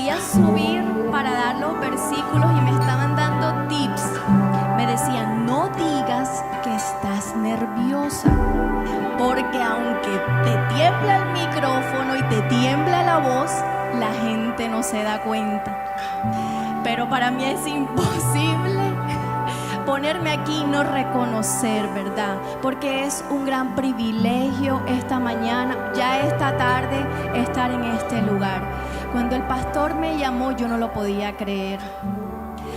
quería subir para dar los versículos y me estaban dando tips. Me decían, no digas que estás nerviosa, porque aunque te tiembla el micrófono y te tiembla la voz, la gente no se da cuenta. Pero para mí es imposible ponerme aquí y no reconocer, ¿verdad? Porque es un gran privilegio esta mañana, ya esta tarde, estar en este lugar. Cuando el pastor me llamó, yo no lo podía creer.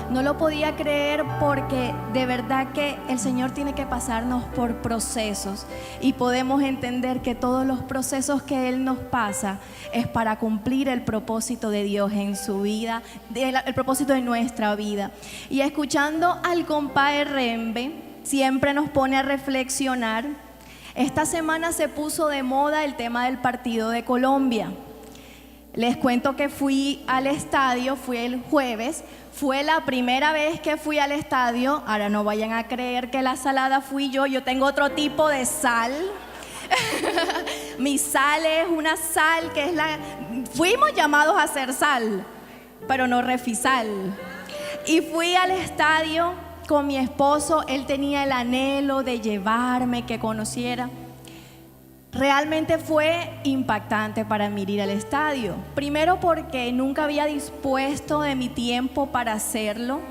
No lo podía creer porque de verdad que el Señor tiene que pasarnos por procesos y podemos entender que todos los procesos que Él nos pasa es para cumplir el propósito de Dios en su vida, el propósito de nuestra vida. Y escuchando al compadre Rembe, siempre nos pone a reflexionar. Esta semana se puso de moda el tema del partido de Colombia. Les cuento que fui al estadio, fui el jueves. Fue la primera vez que fui al estadio. Ahora no vayan a creer que la salada fui yo tengo otro tipo de sal. Mi sal es una sal que es fuimos llamados a hacer sal, pero no refisal. Y fui al estadio con mi esposo, él tenía el anhelo de llevarme, que conociera. Realmente fue impactante para mí ir al estadio. Primero porque nunca había dispuesto de mi tiempo para hacerlo.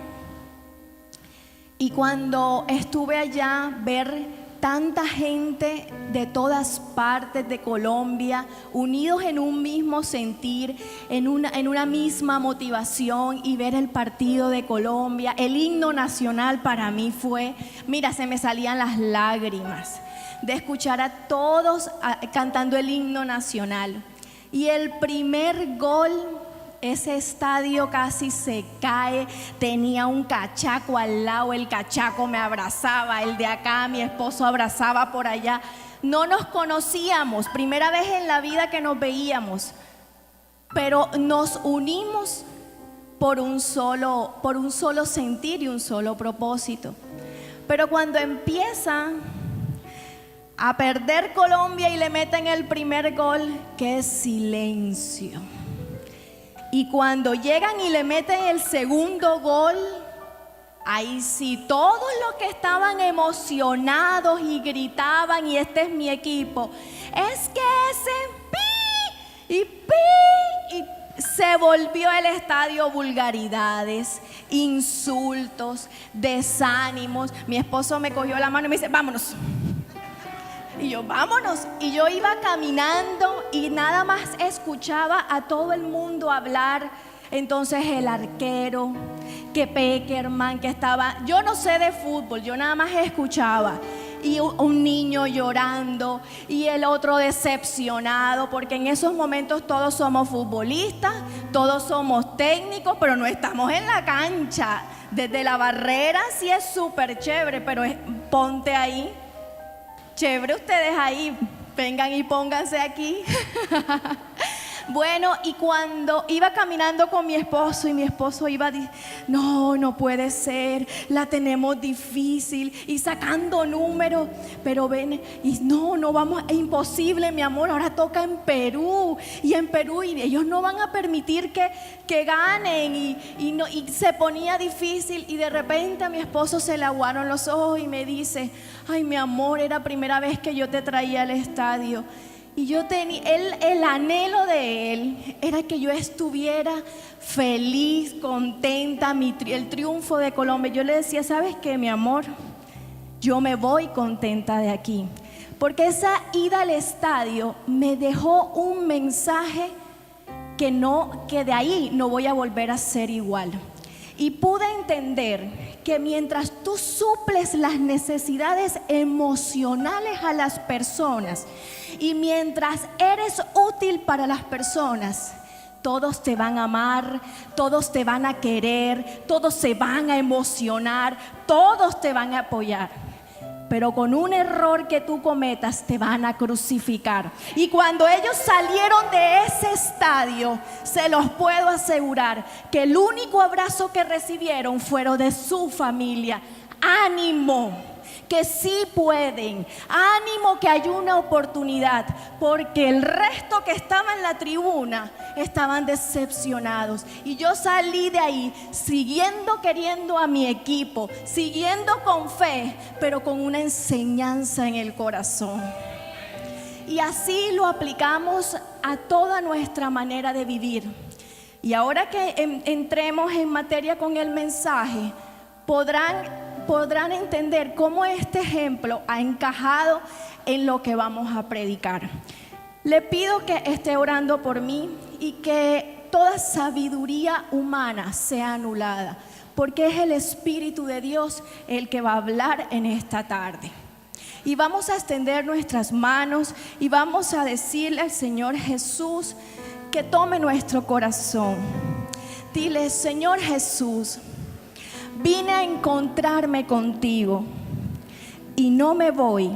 Y cuando estuve allá, ver tanta gente de todas partes de Colombia, unidos en un mismo sentir, en una misma motivación, y ver el partido de Colombia, el himno nacional para mí fue, mira, se me salían las lágrimas de escuchar a todos cantando el himno nacional. Y el primer gol, ese estadio casi se cae, tenía un cachaco al lado, el cachaco me abrazaba, el de acá, mi esposo abrazaba por allá. No nos conocíamos, primera vez en la vida que nos veíamos, pero nos unimos por un solo sentir y un solo propósito. Pero cuando empieza a perder Colombia y le meten el primer gol, qué silencio. Y cuando llegan y le meten el segundo gol, ahí sí, todos los que estaban emocionados y gritaban, y este es mi equipo, es que ese pi y pi, y se volvió el estadio vulgaridades, insultos, desánimos. Mi esposo me cogió la mano y me dice, vámonos. Y yo, vámonos. Y yo iba caminando y nada más escuchaba a todo el mundo hablar. Entonces el arquero, que Peckerman, que estaba, yo no sé de fútbol, yo nada más escuchaba. Y un niño llorando y el otro decepcionado, porque en esos momentos todos somos futbolistas, todos somos técnicos, pero no estamos en la cancha. Desde la barrera sí es súper chévere, pero ponte ahí. Chévere ustedes ahí, vengan y pónganse aquí. Bueno, y cuando iba caminando con mi esposo y mi esposo iba no puede ser, la tenemos difícil y sacando números, pero ven, y no vamos, es imposible, mi amor, ahora toca en Perú, y ellos no van a permitir que ganen, y se ponía difícil, y de repente a mi esposo se le aguaron los ojos y me dice, ay, mi amor, era la primera vez que yo te traía al estadio. Y yo tenía, el anhelo de él era que yo estuviera feliz, contenta, el triunfo de Colombia. Yo le decía, ¿sabes qué, mi amor? Yo me voy contenta de aquí. Porque esa ida al estadio me dejó un mensaje que de ahí no voy a volver a ser igual. Y pude entender que mientras tú suples las necesidades emocionales a las personas y mientras eres útil para las personas, todos te van a amar, todos te van a querer, todos se van a emocionar, todos te van a apoyar. Pero con un error que tú cometas te van a crucificar. Y cuando ellos salieron de ese estadio, se los puedo asegurar que el único abrazo que recibieron fueron de su familia. Ánimo, que sí pueden. Ánimo, que hay una oportunidad, porque el resto que estaba en la tribuna estaban decepcionados. Y yo salí de ahí siguiendo queriendo a mi equipo, siguiendo con fe, pero con una enseñanza en el corazón. Y así lo aplicamos a toda nuestra manera de vivir. Y ahora que entremos en materia con el mensaje, podrán entender cómo este ejemplo ha encajado en lo que vamos a predicar. Le pido que esté orando por mí y que toda sabiduría humana sea anulada, porque es el Espíritu de Dios el que va a hablar en esta tarde. Y vamos a extender nuestras manos y vamos a decirle al Señor Jesús que tome nuestro corazón. Dile: Señor Jesús, vine a encontrarme contigo y no me voy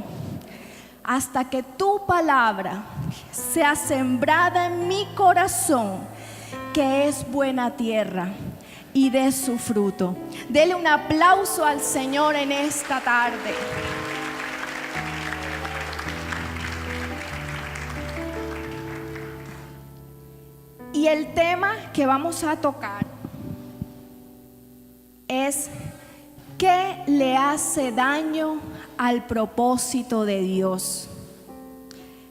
hasta que tu palabra sea sembrada en mi corazón, que es buena tierra, y dé su fruto. Dele un aplauso al Señor en esta tarde. Y el tema que vamos a tocar es: ¿qué le hace daño al propósito de Dios?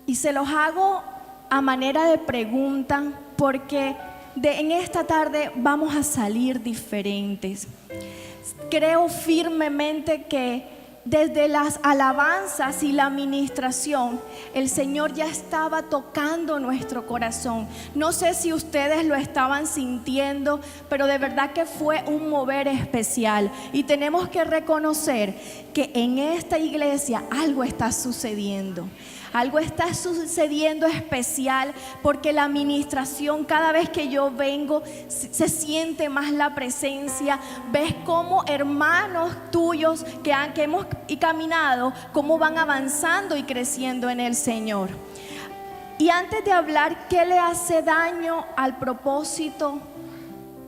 Y se los hago a manera de pregunta, porque en esta tarde vamos a salir diferentes. Creo firmemente que desde las alabanzas y la administración, el Señor ya estaba tocando nuestro corazón. No sé si ustedes lo estaban sintiendo, pero de verdad que fue un mover especial. Y tenemos que reconocer que en esta iglesia algo está sucediendo. Algo está sucediendo especial, porque la administración, cada vez que yo vengo, se siente más la presencia. Ves cómo hermanos tuyos que hemos caminado, cómo van avanzando y creciendo en el Señor. Y antes de hablar qué le hace daño al propósito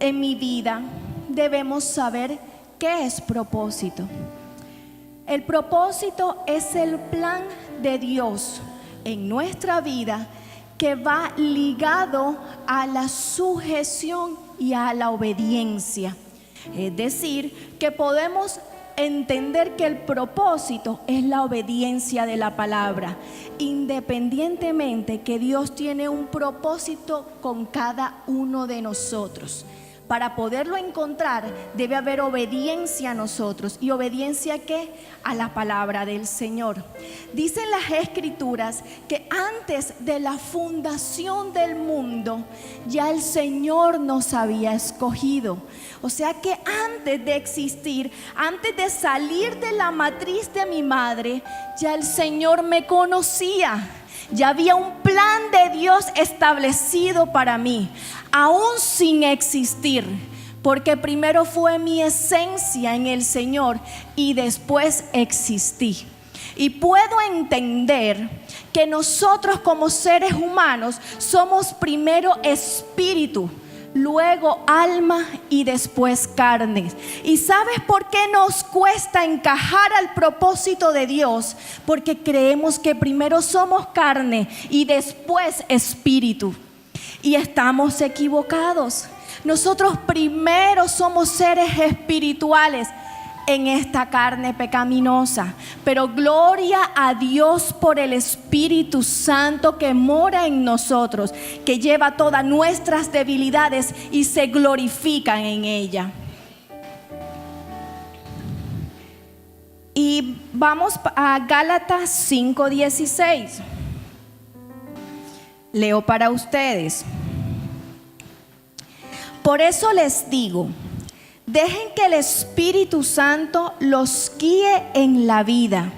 en mi vida, debemos saber qué es propósito. El propósito es el plan de Dios en nuestra vida, que va ligado a la sujeción y a la obediencia. Es decir, que podemos entender que el propósito es la obediencia de la palabra, independientemente que Dios tiene un propósito con cada uno de nosotros. Para poderlo encontrar debe haber obediencia a nosotros. ¿Y obediencia a qué? A la palabra del Señor. Dicen las Escrituras que antes de la fundación del mundo ya el Señor nos había escogido. O sea que antes de existir, antes de salir de la matriz de mi madre, ya el Señor me conocía. Ya había un plan de Dios establecido para mí, aún sin existir, porque primero fue mi esencia en el Señor y después existí. Y puedo entender que nosotros como seres humanos somos primero espíritu, luego alma y después carne. ¿Y sabes por qué nos cuesta encajar al propósito de Dios? Porque creemos que primero somos carne y después espíritu. Y estamos equivocados. Nosotros primero somos seres espirituales en esta carne pecaminosa, pero gloria a Dios por el Espíritu Santo que mora en nosotros, que lleva todas nuestras debilidades y se glorifican en ella. Y vamos a Gálatas 5:16. Leo para ustedes. Por eso les digo, dejen que el Espíritu Santo los guíe en la vida.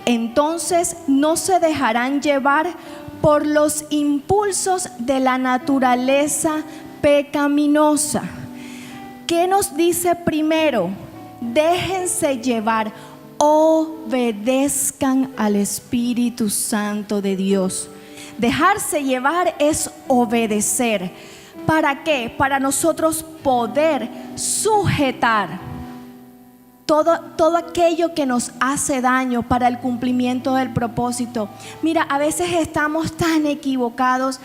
Entonces no se dejarán llevar por los impulsos de la naturaleza pecaminosa. ¿Qué nos dice primero? Déjense llevar, obedezcan al Espíritu Santo de Dios. Dejarse llevar es obedecer. ¿Para qué? Para nosotros poder sujetar todo aquello que nos hace daño para el cumplimiento del propósito. Mira, a veces estamos tan equivocados,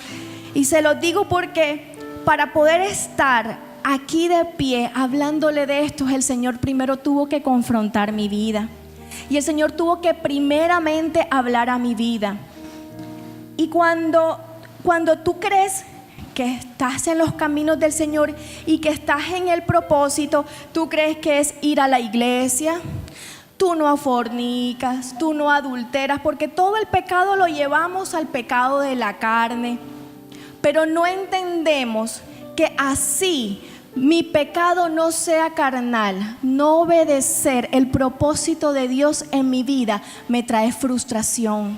y se los digo porque para poder estar aquí de pie hablándole de esto, el Señor primero tuvo que confrontar mi vida, y el Señor tuvo que primeramente hablar a mi vida. Y cuando tú crees que estás en los caminos del Señor y que estás en el propósito, tú crees que es ir a la iglesia, tú no fornicas, tú no adulteras, porque todo el pecado lo llevamos al pecado de la carne, pero no entendemos que así mi pecado no sea carnal, no obedecer el propósito de Dios en mi vida me trae frustración,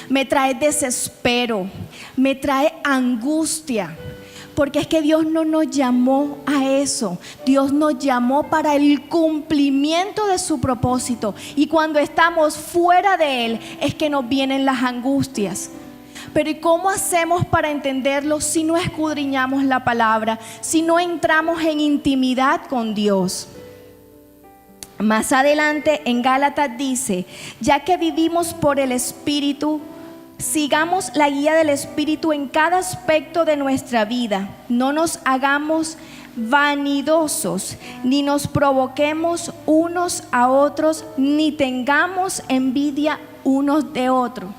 me trae desespero, me trae angustia, porque es que Dios no nos llamó a eso. Dios nos llamó para el cumplimiento de su propósito, y cuando estamos fuera de Él es que nos vienen las angustias. Pero ¿y cómo hacemos para entenderlo si no escudriñamos la palabra, si no entramos en intimidad con Dios? Más adelante en Gálatas dice: ya que vivimos por el Espíritu, sigamos la guía del Espíritu en cada aspecto de nuestra vida. No nos hagamos vanidosos, ni nos provoquemos unos a otros, ni tengamos envidia unos de otros.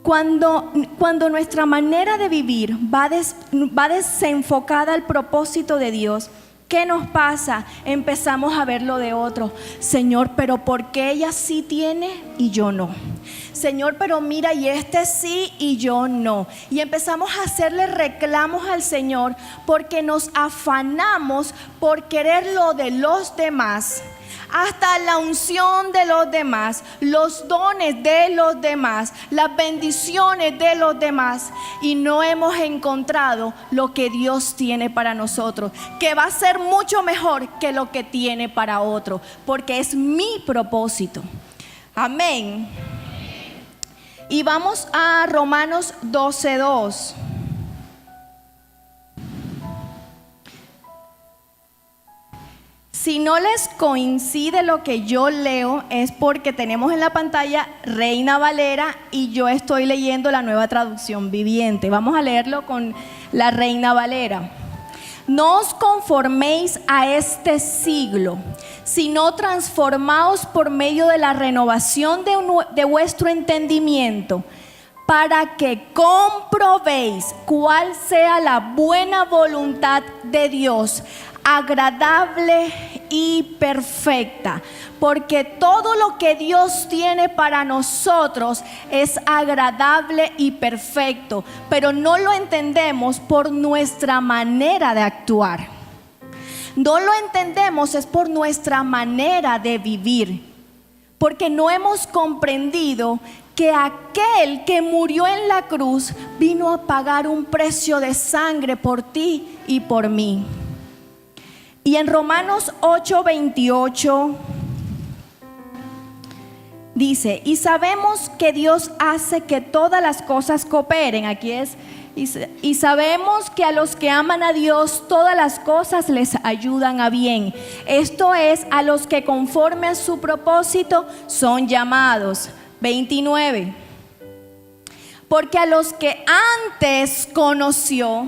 Cuando nuestra manera de vivir va desenfocada al propósito de Dios, ¿qué nos pasa? Empezamos a ver lo de otro. Señor, pero ¿por qué ella sí tiene y yo no? Señor, pero mira, y este sí y yo no. Y empezamos a hacerle reclamos al Señor porque nos afanamos por querer lo de los demás, hasta la unción de los demás, los dones de los demás, las bendiciones de los demás, y no hemos encontrado lo que Dios tiene para nosotros, que va a ser mucho mejor que lo que tiene para otro, porque es mi propósito. Amén. Y vamos a Romanos 12:2. Si no les coincide lo que yo leo, es porque tenemos en la pantalla Reina Valera y yo estoy leyendo la Nueva Traducción Viviente. Vamos a leerlo con la Reina Valera. No os conforméis a este siglo, sino transformaos por medio de la renovación de vuestro entendimiento, para que comprobéis cuál sea la buena voluntad de Dios, agradable y perfecta. Porque todo lo que Dios tiene para nosotros es agradable y perfecto, pero no lo entendemos por nuestra manera de actuar. No lo entendemos es por nuestra manera de vivir, porque no hemos comprendido que aquel que murió en la cruz vino a pagar un precio de sangre por ti y por mí. Y en Romanos 8:28 dice: y sabemos que Dios hace que todas las cosas cooperen. Aquí es: y sabemos que a los que aman a Dios todas las cosas les ayudan a bien. Esto es, a los que conforme a su propósito son llamados. 29. Porque a los que antes conoció,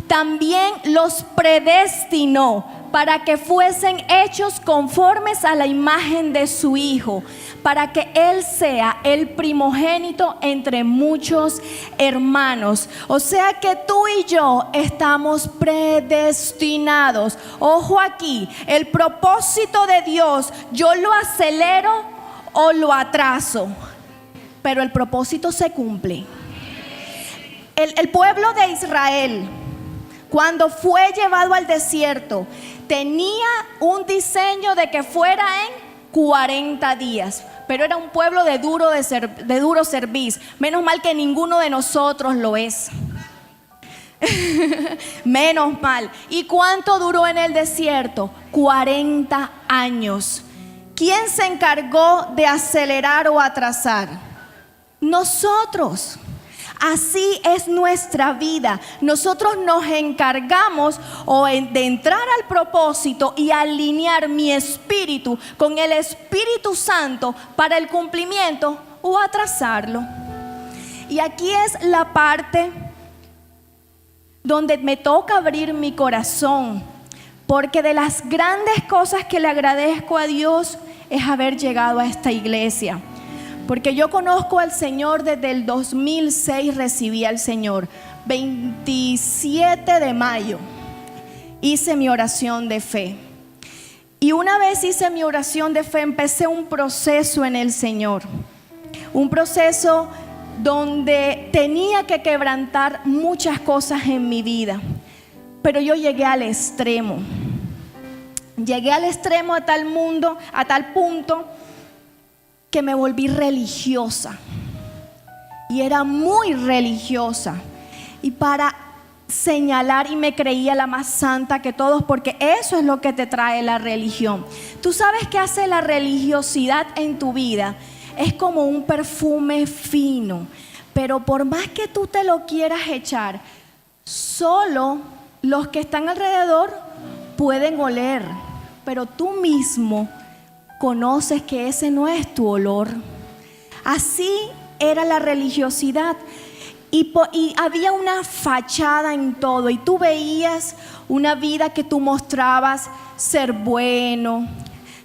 también los predestinó para que fuesen hechos conformes a la imagen de su Hijo, para que Él sea el primogénito entre muchos hermanos. O sea que tú y yo estamos predestinados. Ojo aquí, el propósito de Dios, yo lo acelero o lo atraso, pero el propósito se cumple. El pueblo de Israel, cuando fue llevado al desierto, tenía un diseño de que fuera en 40 días, pero era un pueblo de duro servicio. Menos mal que ninguno de nosotros lo es. Menos mal. ¿Y cuánto duró en el desierto? 40 años. ¿Quién se encargó de acelerar o atrasar? Nosotros. Así es nuestra vida. Nosotros nos encargamos de entrar al propósito y alinear mi espíritu con el Espíritu Santo para el cumplimiento o atrasarlo. Y aquí es la parte donde me toca abrir mi corazón, porque de las grandes cosas que le agradezco a Dios es haber llegado a esta iglesia. Porque yo conozco al Señor desde el 2006, recibí al Señor. 27 de mayo hice mi oración de fe. Y una vez hice mi oración de fe, empecé un proceso en el Señor. Un proceso donde tenía que quebrantar muchas cosas en mi vida. Pero yo llegué al extremo. Llegué al extremo a tal punto que me volví religiosa. Y era muy religiosa. Y para señalar, y me creía la más santa que todos, porque eso es lo que te trae la religión. ¿Tú sabes qué hace la religiosidad en tu vida? Es como un perfume fino, pero por más que tú te lo quieras echar, solo los que están alrededor pueden oler, pero tú mismo conoces que ese no es tu olor. Así era la religiosidad. Y había una fachada en todo. Y tú veías una vida que tú mostrabas ser bueno,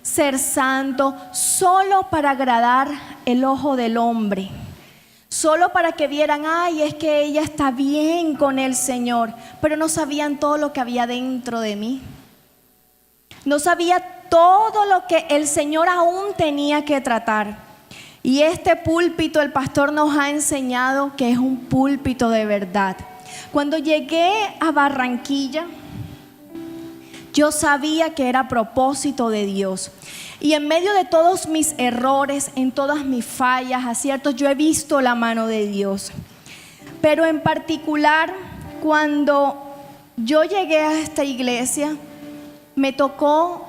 ser santo, solo para agradar el ojo del hombre. Solo para que vieran, ay, es que ella está bien con el Señor. Pero no sabían todo lo que había dentro de mí. No sabía todo lo que el Señor aún tenía que tratar. Y este púlpito, el pastor nos ha enseñado que es un púlpito de verdad. Cuando llegué a Barranquilla, yo sabía que era propósito de Dios. Y en medio de todos mis errores, en todas mis fallas, aciertos, yo he visto la mano de Dios. Pero en particular, cuando yo llegué a esta iglesia, me tocó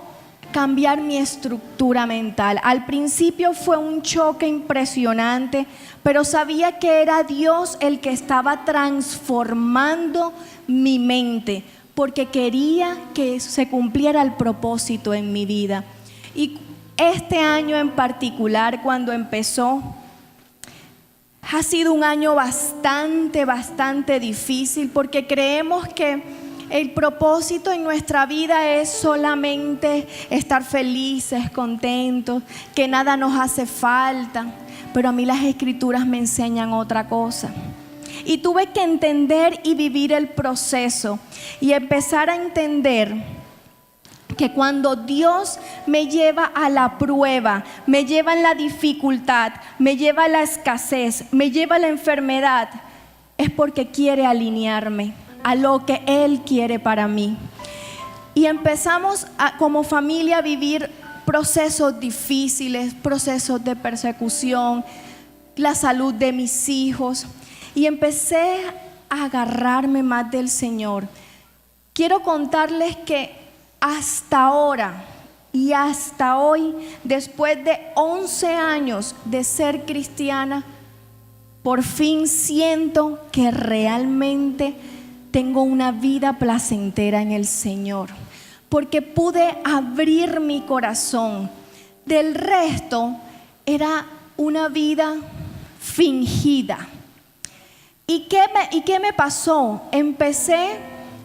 cambiar mi estructura mental. Al principio fue un choque impresionante, pero sabía que era Dios el que estaba transformando mi mente, porque quería que se cumpliera el propósito en mi vida. Y este año en particular, cuando empezó, ha sido un año bastante difícil, porque creemos que el propósito en nuestra vida es solamente estar felices, contentos, que nada nos hace falta. Pero a mí las escrituras me enseñan otra cosa. Y tuve que entender y vivir el proceso y empezar a entender que cuando Dios me lleva a la prueba, me lleva en la dificultad, me lleva a la escasez, me lleva a la enfermedad, es porque quiere alinearme a lo que Él quiere para mí. Y empezamos como familia a vivir procesos difíciles, procesos de persecución, la salud de mis hijos, y empecé a agarrarme más del Señor. Quiero contarles que hasta ahora y hasta hoy, después de 11 años de ser cristiana, por fin siento que realmente tengo una vida placentera en el Señor, porque pude abrir mi corazón. Del resto era una vida fingida. ¿Y qué me pasó? Empecé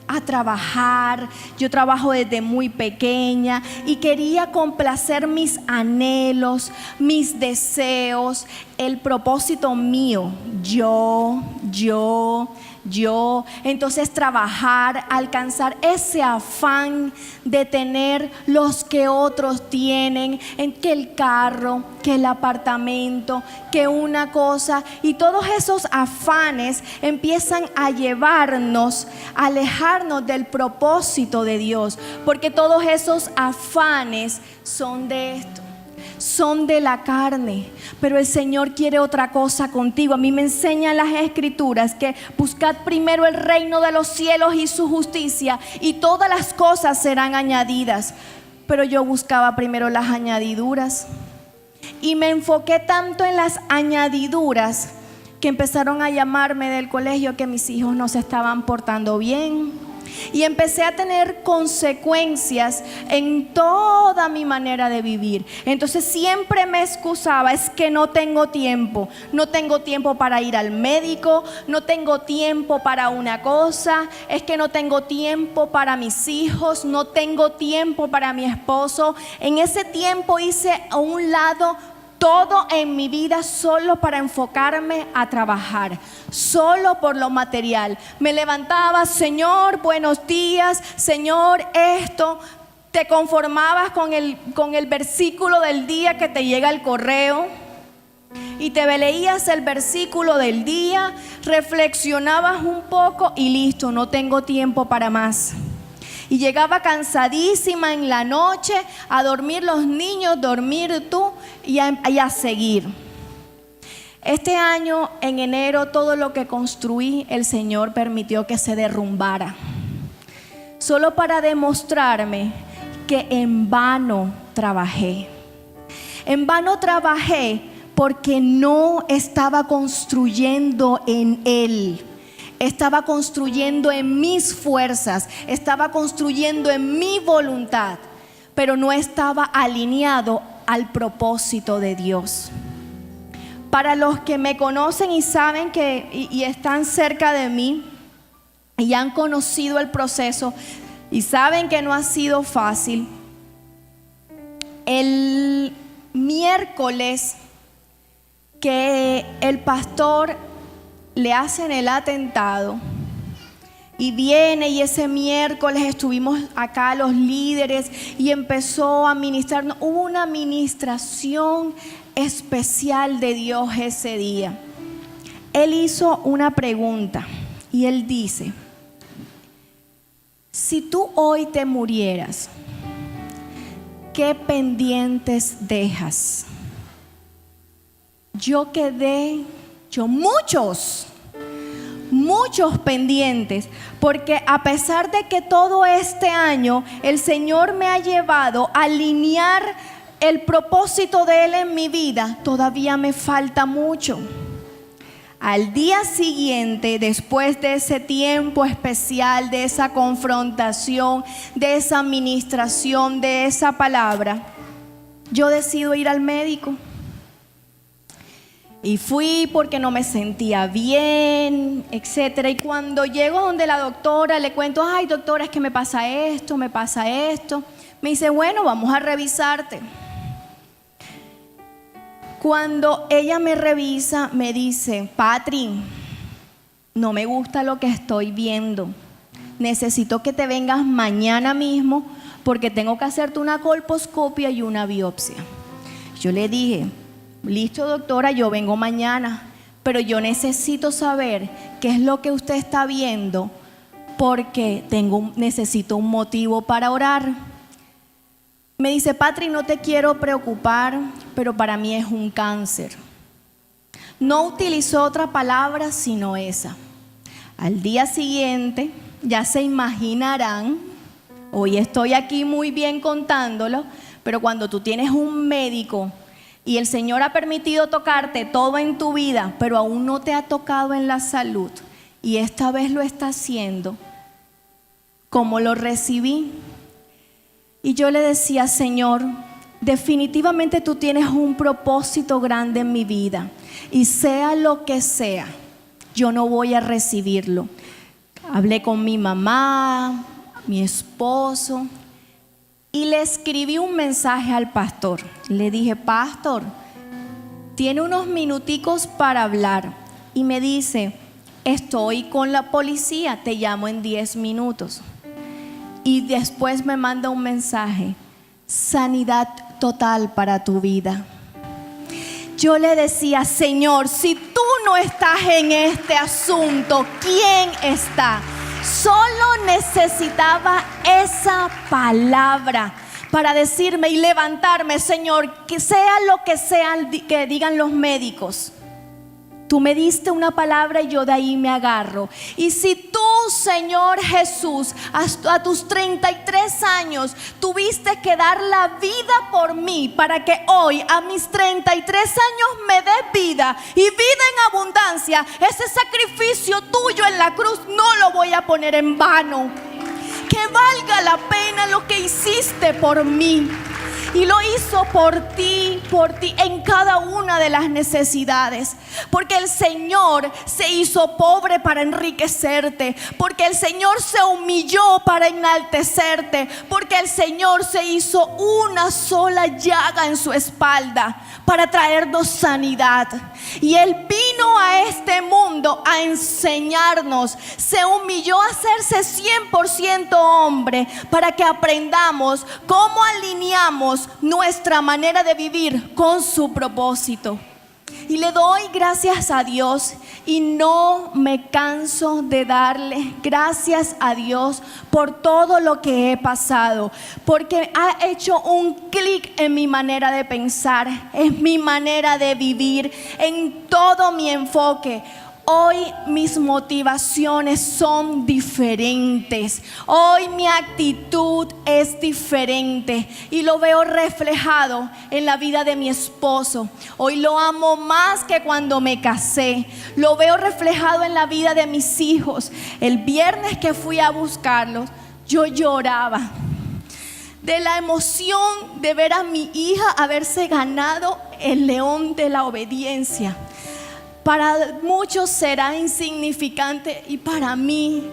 a trabajar. Yo trabajo desde muy pequeña y quería complacer mis anhelos, mis deseos, el propósito mío. Yo. Entonces trabajar, alcanzar ese afán de tener los que otros tienen, que el carro, que el apartamento, que una cosa, y todos esos afanes empiezan a llevarnos, a alejarnos del propósito de Dios, porque todos esos afanes son de esto. Son de la carne, pero el Señor quiere otra cosa contigo. A mí me enseñan las escrituras que buscad primero el reino de los cielos y su justicia, y todas las cosas serán añadidas. Pero yo buscaba primero las añadiduras y me enfoqué tanto en las añadiduras que empezaron a llamarme del colegio que mis hijos no se estaban portando bien. Y empecé a tener consecuencias en toda mi manera de vivir. Entonces siempre me excusaba, es que no tengo tiempo. No tengo tiempo para ir al médico, no tengo tiempo para una cosa, es que no tengo tiempo para mis hijos, no tengo tiempo para mi esposo. En ese tiempo hice a un lado todo en mi vida solo para enfocarme a trabajar, solo por lo material. Me levantaba, Señor, buenos días, Señor, esto. Te conformabas con el versículo del día que te llega al correo y te leías el versículo del día, reflexionabas un poco y listo, no tengo tiempo para más. Y llegaba cansadísima en la noche a dormir los niños, dormir tú y a seguir. Este año, en enero, todo lo que construí, el Señor permitió que se derrumbara. Solo para demostrarme que en vano trabajé. En vano trabajé porque no estaba construyendo en Él. Estaba construyendo en mis fuerzas, estaba construyendo en mi voluntad, pero no estaba alineado al propósito de Dios. Para los que me conocen y saben que y están cerca de mí y han conocido el proceso y saben que no ha sido fácil, el miércoles que el pastor le hacen el atentado y viene, y ese miércoles estuvimos acá los líderes y empezó a ministrarnos. Hubo una administración especial de Dios ese día. Él hizo una pregunta y él dice: si tú hoy te murieras, ¿qué pendientes dejas? Yo muchos pendientes, porque a pesar de que todo este año el Señor me ha llevado a alinear el propósito de Él en mi vida, todavía me falta mucho. Al día siguiente, después de ese tiempo especial, de esa confrontación, de esa administración, de esa palabra, yo decido ir al médico. Y fui porque no me sentía bien, etcétera. Y cuando llego donde la doctora, le cuento: ay, doctora, es que me pasa esto, me pasa esto. Me dice: bueno, vamos a revisarte. Cuando ella me revisa, me dice: Patri, no me gusta lo que estoy viendo. Necesito que te vengas mañana mismo porque tengo que hacerte una colposcopia y una biopsia. Yo le dije: listo, doctora, yo vengo mañana, pero yo necesito saber qué es lo que usted está viendo porque necesito un motivo para orar. Me dice: Patri, no te quiero preocupar, pero para mí es un cáncer. No utilizó otra palabra sino esa. Al día siguiente, ya se imaginarán, hoy estoy aquí muy bien contándolo, pero cuando tú tienes un médico y el Señor ha permitido tocarte todo en tu vida, pero aún no te ha tocado en la salud, y esta vez lo está haciendo, ¿cómo lo recibí? Y yo le decía: Señor, definitivamente tú tienes un propósito grande en mi vida, y sea lo que sea, yo no voy a recibirlo. Hablé con mi mamá, mi esposo, y le escribí un mensaje al pastor. Le dije: pastor, tiene unos minuticos para hablar. Y me dice: estoy con la policía, te llamo en 10 minutos. Y después me manda un mensaje: sanidad total para tu vida. Yo le decía: Señor, si tú no estás en este asunto, ¿quién está? Solo necesitaba esa palabra para decirme y levantarme: Señor, que sea lo que sea que digan los médicos, Tú me diste una palabra y yo de ahí me agarro. Y si tú, Señor Jesús, hasta tus 33 años tuviste que dar la vida por mí para que hoy a mis 33 años me des vida y vida en abundancia, ese sacrificio tuyo en la cruz no lo voy a poner en vano. Que valga la pena lo que hiciste por mí. Y lo hizo por ti en cada una de las necesidades. Porque el Señor se hizo pobre para enriquecerte. Porque el Señor se humilló para enaltecerte. Porque el Señor se hizo una sola llaga en su espalda para traernos sanidad. Y Él vino a este mundo a enseñarnos. Se humilló a hacerse 100% hombre para que aprendamos cómo alineamos nuestra manera de vivir con su propósito. Y le doy gracias a Dios y no me canso de darle gracias a Dios por todo lo que he pasado, porque ha hecho un clic en mi manera de pensar, en mi manera de vivir, en todo mi enfoque. Hoy mis motivaciones son diferentes. Hoy mi actitud es diferente y lo veo reflejado en la vida de mi esposo. Hoy lo amo más que cuando me casé. Lo veo reflejado en la vida de mis hijos. El viernes que fui a buscarlos, yo lloraba de la emoción de ver a mi hija haberse ganado el león de la obediencia. Para muchos será insignificante y para mí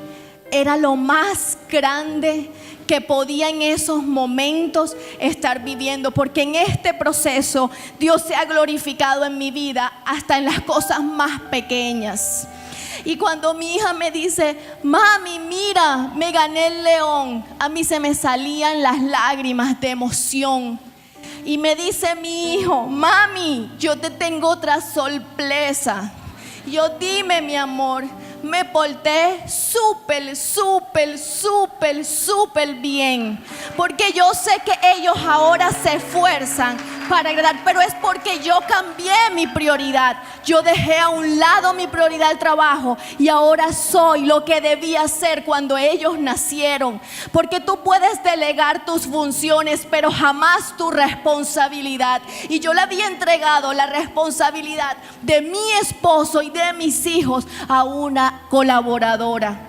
era lo más grande que podía en esos momentos estar viviendo, porque en este proceso Dios se ha glorificado en mi vida hasta en las cosas más pequeñas. Y cuando mi hija me dice: mami, mira, me gané el león, a mí se me salían las lágrimas de emoción. Y me dice mi hijo: mami, yo te tengo otra sorpresa. Yo: dime, mi amor. Me porté súper bien, porque yo sé que ellos ahora se esfuerzan para agradar, pero es porque yo cambié mi prioridad. Yo dejé a un lado mi prioridad, el trabajo, y ahora soy lo que debía ser cuando ellos nacieron. Porque tú puedes delegar tus funciones, pero jamás tu responsabilidad. Y yo le había entregado la responsabilidad de mi esposo y de mis hijos a una colaboradora.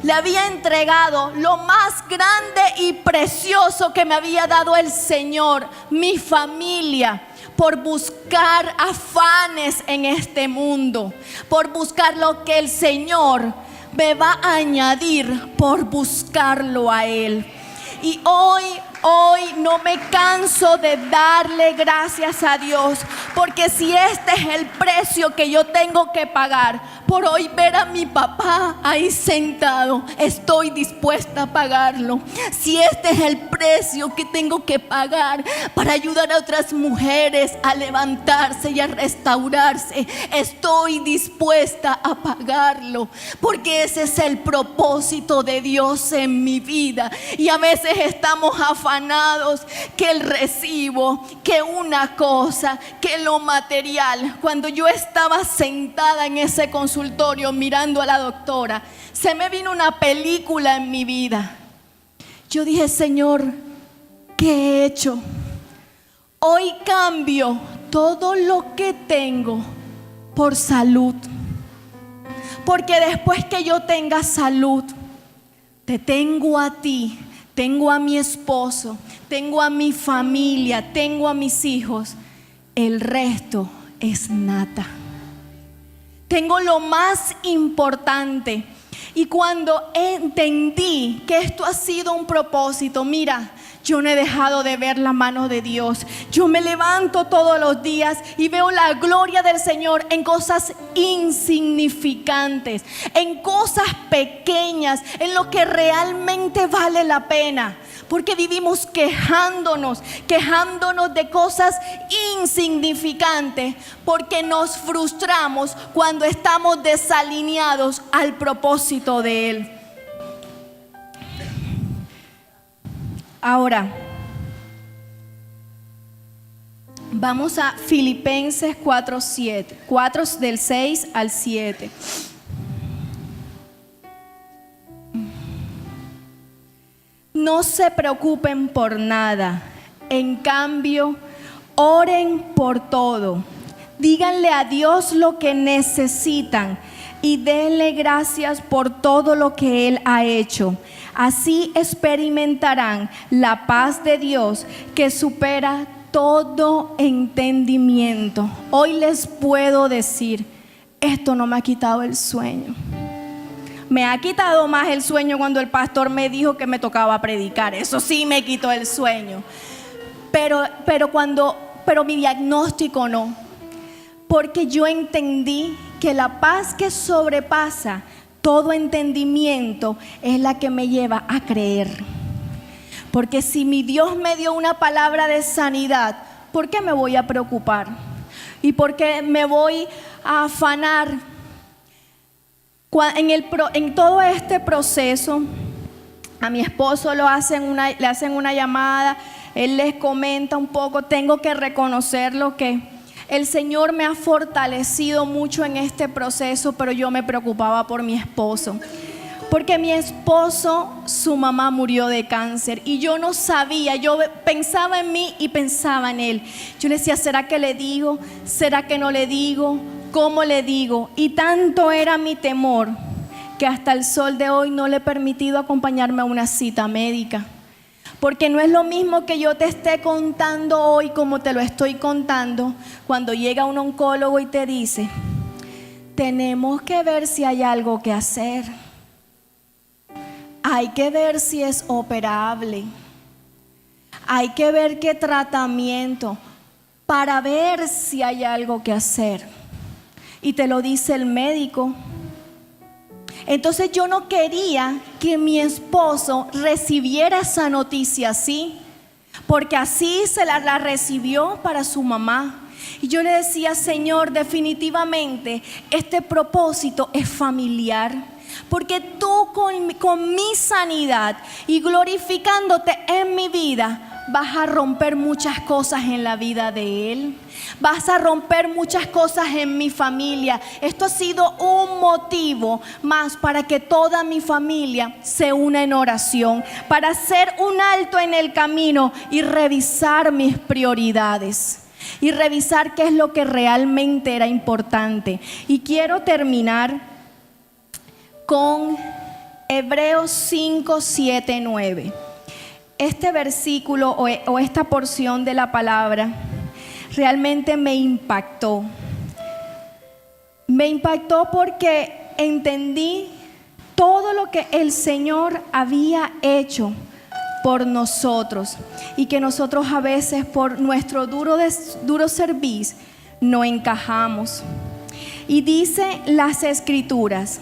Le había entregado lo más grande y precioso que me había dado el Señor, mi familia, por buscar afanes en este mundo, por buscar lo que el Señor me va a añadir por buscarlo a Él. Y hoy no me canso de darle gracias a Dios, porque si este es el precio que yo tengo que pagar por hoy ver a mi papá ahí sentado, estoy dispuesta a pagarlo. Si este es el precio que tengo que pagar para ayudar a otras mujeres a levantarse y a restaurarse, estoy dispuesta a pagarlo, porque ese es el propósito de Dios en mi vida. Y a veces estamos afanados que el recibo, que una cosa, que lo material. Cuando yo estaba sentada en ese consultorio mirando a la doctora, se me vino una película en mi vida. Yo dije: Señor, ¿qué he hecho? Hoy cambio todo lo que tengo por salud, porque después que yo tenga salud, te tengo a ti, tengo a mi esposo, tengo a mi familia, tengo a mis hijos. El resto es nada. Tengo lo más importante. Y cuando entendí que esto ha sido un propósito, mira, yo no he dejado de ver la mano de Dios. Yo me levanto todos los días y veo la gloria del Señor en cosas insignificantes, en cosas pequeñas, en lo que realmente vale la pena. Porque vivimos quejándonos de cosas insignificantes, porque nos frustramos cuando estamos desalineados al propósito de Él. Ahora, Vamos a Filipenses 4 del 6 al 7. No se preocupen por nada, en cambio, oren por todo. Díganle a Dios lo que necesitan y denle gracias por todo lo que Él ha hecho. Así experimentarán la paz de Dios que supera todo entendimiento. Hoy les puedo decir, esto no me ha quitado el sueño. Me ha quitado más el sueño cuando el pastor me dijo que me tocaba predicar. Eso sí me quitó el sueño. Pero mi diagnóstico no. Porque yo entendí que la paz que sobrepasa todo entendimiento es la que me lleva a creer. Porque si mi Dios me dio una palabra de sanidad, ¿por qué me voy a preocupar? ¿Y por qué me voy a afanar? En todo este proceso, a mi esposo le hacen una llamada, él les comenta un poco. Tengo que reconocerlo que el Señor me ha fortalecido mucho en este proceso, pero yo me preocupaba por mi esposo. Porque mi esposo, su mamá murió de cáncer y yo no sabía, yo pensaba en mí y pensaba en él. Yo le decía, ¿será que le digo? ¿Será que no le digo? ¿Cómo le digo? Y tanto era mi temor que hasta el sol de hoy no le he permitido acompañarme a una cita médica. Porque no es lo mismo que yo te esté contando hoy como te lo estoy contando cuando llega un oncólogo y te dice, tenemos que ver si hay algo que hacer. Hay que ver si es operable. Hay que ver qué tratamiento para ver si hay algo que hacer. Y te lo dice el médico. Entonces yo no quería que mi esposo recibiera esa noticia así, porque así se la recibió para su mamá. Y yo le decía, Señor, definitivamente este propósito es familiar. Porque tú con mi sanidad y glorificándote en mi vida, vas a romper muchas cosas en la vida de él. Vas a romper muchas cosas en mi familia. Esto ha sido un motivo más para que toda mi familia se una en oración, para hacer un alto en el camino y revisar mis prioridades. Y revisar qué es lo que realmente era importante. Y quiero terminar con Hebreos 5, 7, 9. Este versículo o esta porción de la palabra realmente me impactó. Me impactó porque entendí todo lo que el Señor había hecho por nosotros y que nosotros a veces por nuestro duro servicio no encajamos. Y dice las Escrituras: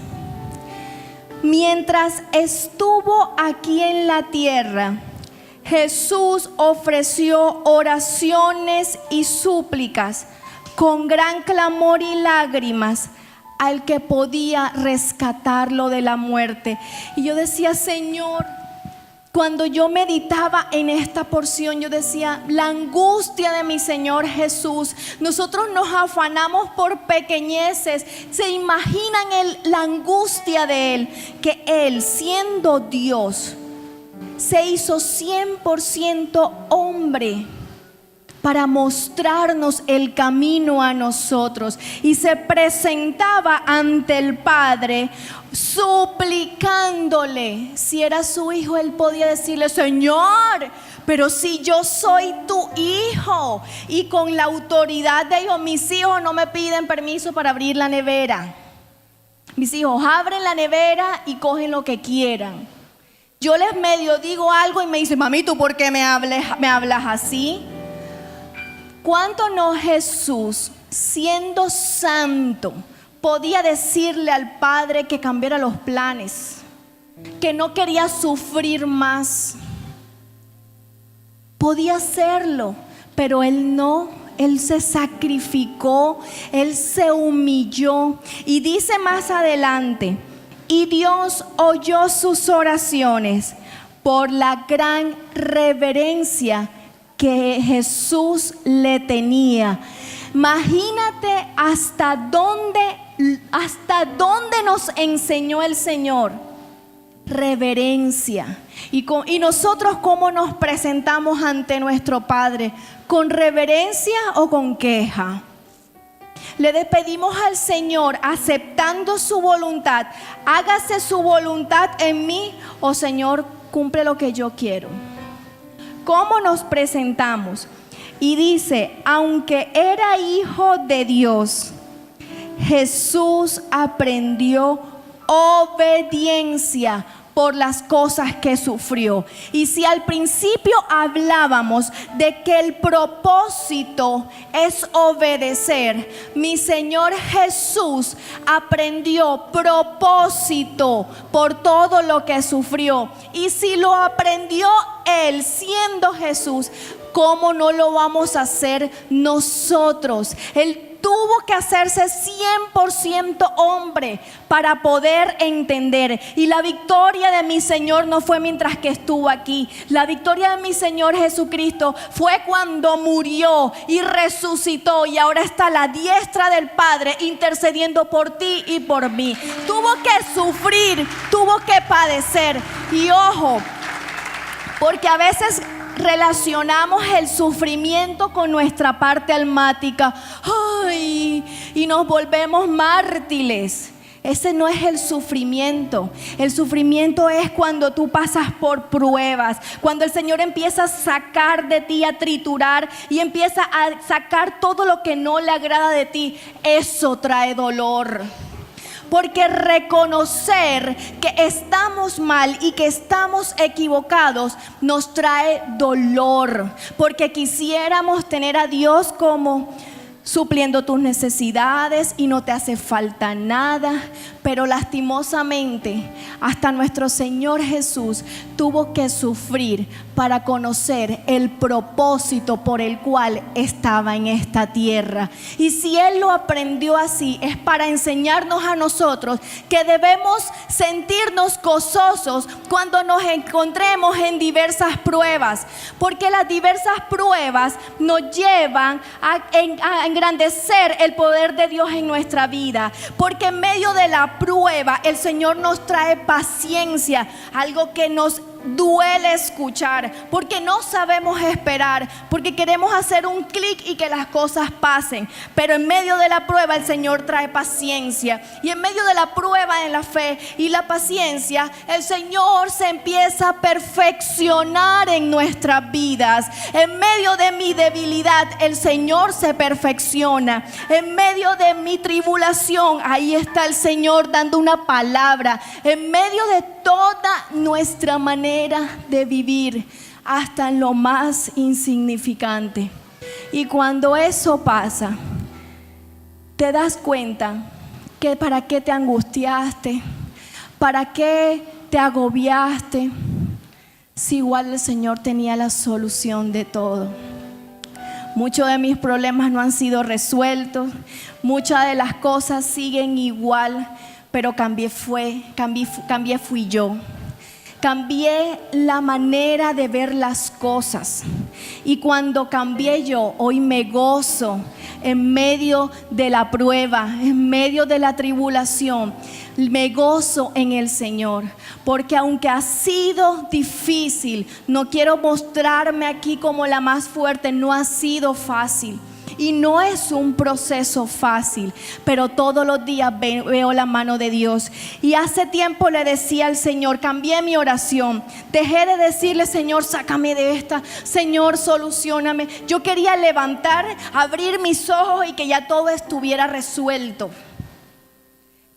mientras estuvo aquí en la tierra, Jesús ofreció oraciones y súplicas con gran clamor y lágrimas al que podía rescatarlo de la muerte. Y yo decía, Señor, cuando yo meditaba en esta porción, yo decía, la angustia de mi Señor Jesús. Nosotros nos afanamos por pequeñeces. ¿Se imaginan la angustia de Él? Que Él, siendo Dios, se hizo 100% hombre para mostrarnos el camino a nosotros, y se presentaba ante el Padre suplicándole. Si era su hijo, él podía decirle, Señor, pero si yo soy tu hijo, y con la autoridad de Dios, mis hijos no me piden permiso para abrir la nevera. Mis hijos abren la nevera y cogen lo que quieran. Yo les medio digo algo y me dicen, mami, ¿tú por qué me hablas así? ¿Cuánto no Jesús, siendo santo, podía decirle al Padre que cambiara los planes, que no quería sufrir más? Podía hacerlo, pero Él no. Él se sacrificó, Él se humilló. Y dice más adelante, y Dios oyó sus oraciones por la gran reverencia que Jesús le tenía. Imagínate hasta dónde nos enseñó el Señor. Reverencia. Y nosotros, ¿cómo nos presentamos ante nuestro Padre? ¿Con reverencia o con queja? Le despedimos al Señor aceptando su voluntad. Hágase su voluntad en mí, o Señor, cumple lo que yo quiero. ¿Cómo nos presentamos? Y dice, aunque era hijo de Dios, Jesús aprendió obediencia por las cosas que sufrió. Y si al principio hablábamos de que el propósito es obedecer, mi Señor Jesús aprendió propósito por todo lo que sufrió. Y si lo aprendió Él siendo Jesús, ¿cómo no lo vamos a hacer nosotros? Él tuvo que hacerse 100% hombre para poder entender. Y la victoria de mi Señor no fue mientras que estuvo aquí. La victoria de mi Señor Jesucristo fue cuando murió y resucitó, y ahora está a la diestra del Padre intercediendo por ti y por mí. Tuvo que sufrir, tuvo que padecer. Y ojo, porque a veces relacionamos el sufrimiento con nuestra parte almática. Ay, y nos volvemos mártires. Ese no es el sufrimiento. El sufrimiento es cuando tú pasas por pruebas, cuando el Señor empieza a sacar de ti, a triturar, y empieza a sacar todo lo que no le agrada de ti. Eso trae dolor. Porque reconocer que estamos mal y que estamos equivocados nos trae dolor. Porque quisiéramos tener a Dios como supliendo tus necesidades y no te hace falta nada. Pero lastimosamente hasta nuestro Señor Jesús tuvo que sufrir para conocer el propósito por el cual estaba en esta tierra. Y si Él lo aprendió así, es para enseñarnos a nosotros que debemos sentirnos gozosos cuando nos encontremos en diversas pruebas, porque las diversas pruebas nos llevan a engrandecer el poder de Dios en nuestra vida. Porque en medio de la prueba el Señor nos trae paciencia, algo que nos duele escuchar, porque no sabemos esperar, porque queremos hacer un clic y que las cosas pasen. Pero en medio de la prueba el Señor trae paciencia, y en medio de la prueba en la fe y la paciencia, el Señor se empieza a perfeccionar en nuestras vidas. En medio de mi debilidad el Señor se perfecciona. En medio de mi tribulación, ahí está el Señor dando una palabra. En medio de toda nuestra manera de vivir, hasta en lo más insignificante. Y cuando eso pasa, te das cuenta que para qué te angustiaste, para qué te agobiaste, si igual el Señor tenía la solución de todo. Muchos de mis problemas no han sido resueltos, muchas de las cosas siguen igual, pero cambié fui yo. Cambié la manera de ver las cosas. Y cuando cambié yo, hoy me gozo en medio de la prueba, en medio de la tribulación. Me gozo en el Señor, porque aunque ha sido difícil, no quiero mostrarme aquí como la más fuerte, no ha sido fácil. Y no es un proceso fácil, pero todos los días veo la mano de Dios. Y hace tiempo le decía al Señor, cambié mi oración. Dejé de decirle, Señor, sácame de esta, Señor, solucioname. Yo quería levantar, abrir mis ojos y que ya todo estuviera resuelto.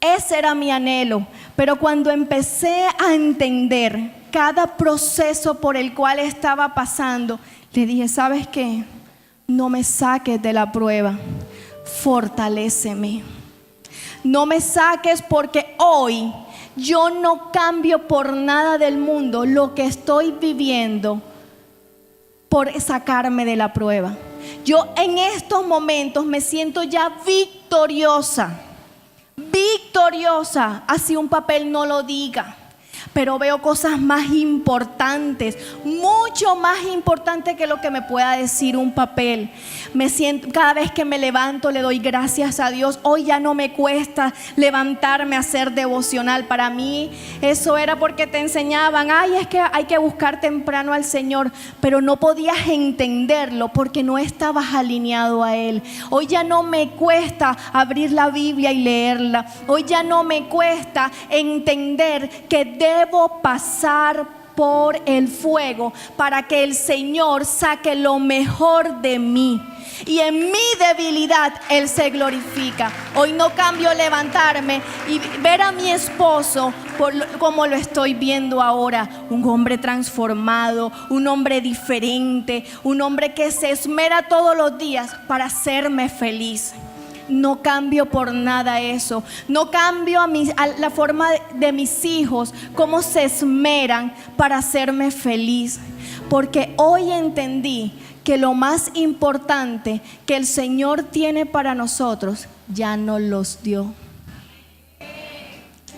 Ese era mi anhelo. Pero cuando empecé a entender cada proceso por el cual estaba pasando, le dije, ¿sabes qué? No me saques de la prueba, fortaléceme. No me saques, porque hoy yo no cambio por nada del mundo lo que estoy viviendo por sacarme de la prueba. Yo en estos momentos me siento ya victoriosa, así un papel no lo diga. pero veo cosas más importantes, mucho más importantes que lo que me pueda decir un papel. Me siento, cada vez que me levanto le doy gracias a Dios. Hoy ya no me cuesta levantarme a hacer devocional. Para mí eso era porque te enseñaban, ay, es que hay que buscar temprano al Señor, pero no podías entenderlo porque no estabas alineado a Él. Hoy ya no me cuesta abrir la Biblia y leerla. Hoy ya no me cuesta entender que debo pasar por el fuego para que el Señor saque lo mejor de mí. Y en mi debilidad Él se glorifica. Hoy no cambio levantarme y ver a mi esposo como lo estoy viendo ahora. Un hombre transformado, un hombre diferente, un hombre que se esmera todos los días para hacerme feliz. No cambio por nada eso. No cambio a la forma de mis hijos, cómo se esmeran para hacerme feliz. Porque hoy entendí que lo más importante que el Señor tiene para nosotros ya no los dio.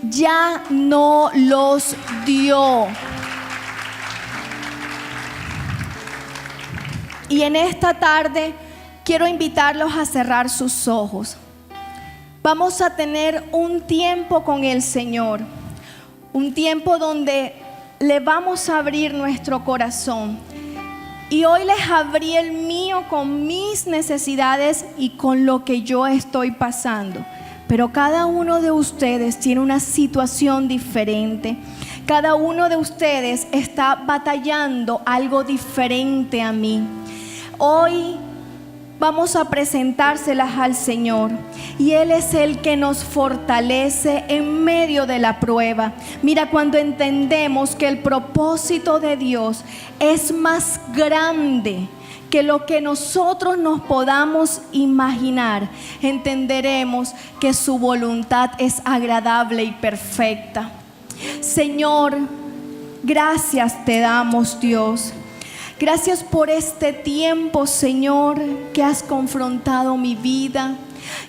Ya no los dio. Y en esta tarde quiero invitarlos a cerrar sus ojos. Vamos a tener un tiempo con el Señor. Un tiempo donde le vamos a abrir nuestro corazón. Y hoy les abrí el mío con mis necesidades y con lo que yo estoy pasando. Pero cada uno de ustedes tiene una situación diferente. Cada uno de ustedes está batallando algo diferente a mí. Hoy vamos a presentárselas al Señor y Él es el que nos fortalece en medio de la prueba. Mira, cuando entendemos que el propósito de Dios es más grande que lo que nosotros nos podamos imaginar, entenderemos que su voluntad es agradable y perfecta. Señor, gracias te damos, Dios. Gracias por este tiempo, Señor, que has confrontado mi vida.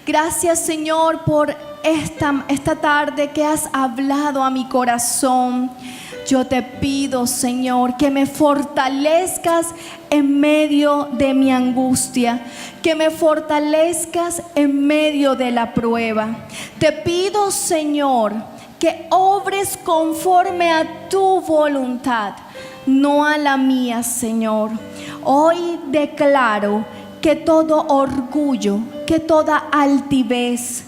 Gracias, Señor, por esta tarde que has hablado a mi corazón. Yo te pido, Señor, que me fortalezcas en medio de mi angustia, que me fortalezcas en medio de la prueba. Te pido, Señor, que obres conforme a tu voluntad, no a la mía, Señor. Hoy declaro que todo orgullo, que toda altivez,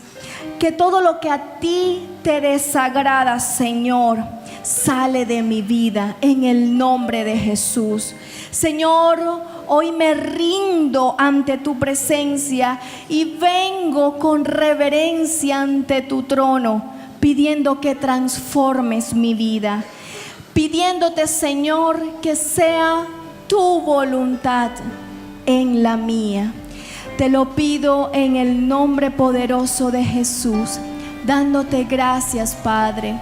que todo lo que a ti te desagrada, Señor, sale de mi vida en el nombre de Jesús. Señor, hoy me rindo ante tu presencia y vengo con reverencia ante tu trono, pidiendo que transformes mi vida. Pidiéndote, Señor, que sea tu voluntad en la mía. Te lo pido en el nombre poderoso de Jesús, dándote gracias, Padre.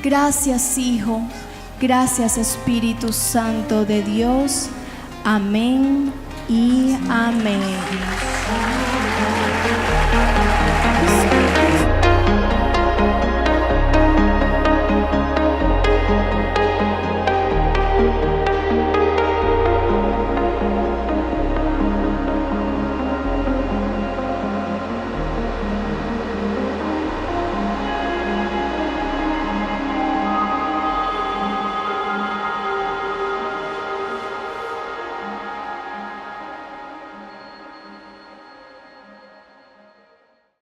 Gracias, Hijo. Gracias, Espíritu Santo de Dios. Amén y amén.